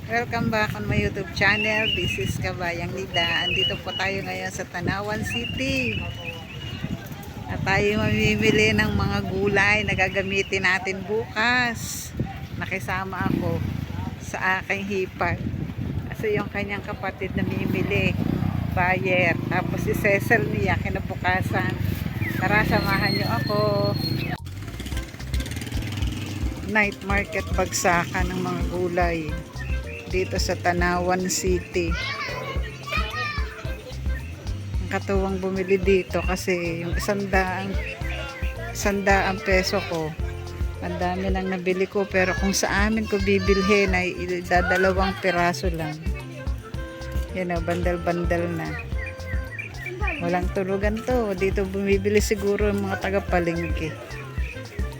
Welcome back on my YouTube channel. This is Kabayang Nida. Andito po tayo ngayon sa Tanawan City. At tayo mamimili ng mga gulay na gagamitin natin bukas. Nakisama ako sa aking hipag. Kasi yung kanyang kapatid na mimili, buyer. Tapos si Cecil niya kinabukasan. Tara, samahan niyo ako. Night market bagsakan ng mga gulay dito sa Tanawan City. Ang katuwang bumili dito kasi yung 100 peso ko, ang dami lang nabili ko, pero kung sa amin ko bibilhin ay dadalawang piraso lang. Yan o, bandal-bandal na. Walang tulugan to. Dito bumibili siguro yung mga taga-palengke.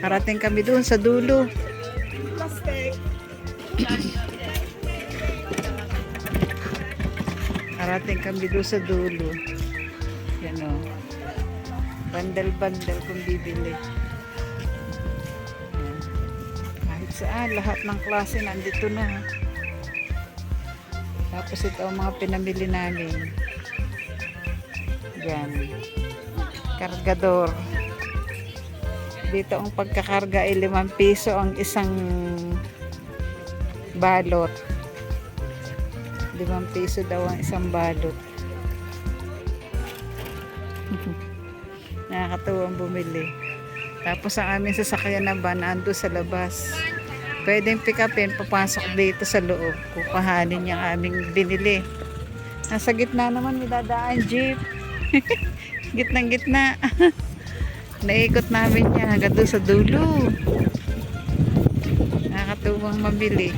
Karating kami doon sa dulo. Plastic. Karating kami doon sa dulo. Yan o. Bandal-bandal kung bibili. Yan. Kahit saan, lahat ng klase nandito na. Tapos ito ang mga pinamili namin. Yan. Kargador. Dito ang pagkakarga ay 5 piso ang isang balot. 5 piso daw ang isang balot. Nakakatuwang bumili. Tapos ang aming sasakyan na van ando sa labas. Pwedeng pick upin, papasok dito sa loob. Kukuhanin yung aming binili. Nasa gitna naman may dadaan jeep. Gitnang gitna. Naikot namin yan hanggang doon sa dulo. Nakakatuwang mabili.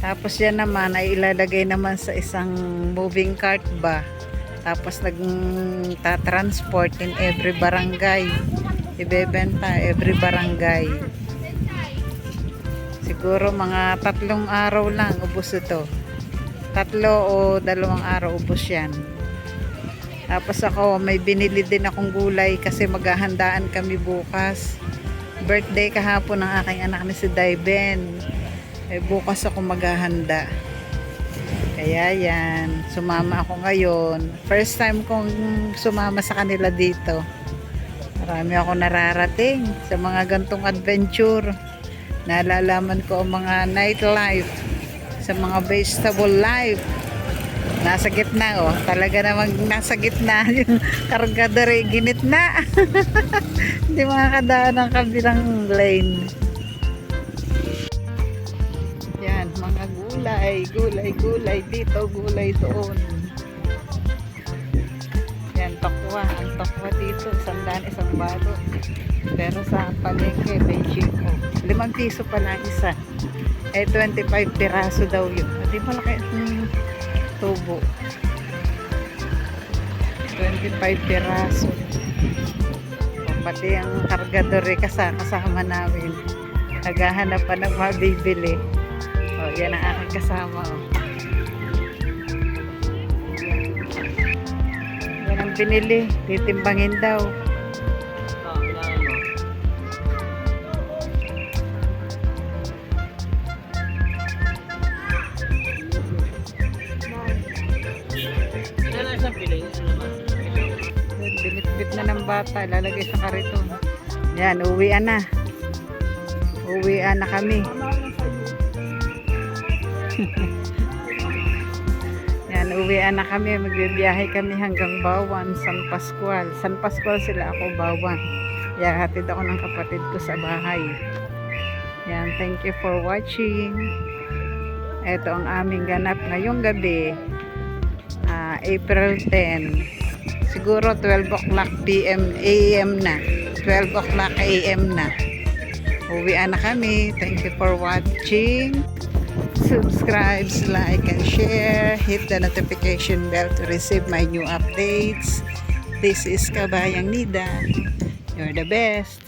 Tapos yan naman ay ilalagay naman sa isang moving cart ba. Tapos nagta-transport in every barangay. Ibebenta every barangay. Siguro mga 3 araw lang ubos ito. 3 o 2 araw ubos yan. Tapos ako may binili din akong gulay kasi maghahandaan kami bukas. Birthday kahapon ng aking anak ni si Daiben. Bukas ako maghahanda. Kaya yan, sumama ako ngayon. First time kong sumama sa kanila dito. Marami ako nararating sa mga gantong adventure. Nalalaman ko ang mga nightlife, sa mga vegetable life. Nasa gitna oh, talaga namang nasa gitna yung kargador ay ginitna. Hindi makakadaan ng kabilang lane. Yan, mga gulay dito, gulay doon. Yan, tokwa. Ang tokwa dito, 100 isang balot. Pero sa palengke, may chico. 5 piso pa lang isa. 25 piraso daw yun. Hindi malaki tubo. 25 piraso. Pati ang kargador kasama namin. Naghahanap pa ng mabibili. O, yan ang aking kasama. O. Yan ang binili. Titimbangin daw. Binitbit na ng bata, lalagay sa kariton. Yan, uwian na. Uwian na kami. Yan, uwian na kami. Magbibiyahe kami hanggang Bawan, San Pascual. San Pascual sila, ako Bawan. Yan, hatid ako ng kapatid ko sa bahay. Yan, thank you for watching. Ito ang aming ganap ngayong gabi. April 10. Siguro 12 o'clock PM, AM na. 12 o'clock AM na. Uwian na kami. Thank you for watching. Subscribe, like, and share. Hit the notification bell to receive my new updates. This is Kabayang Nida. You're the best.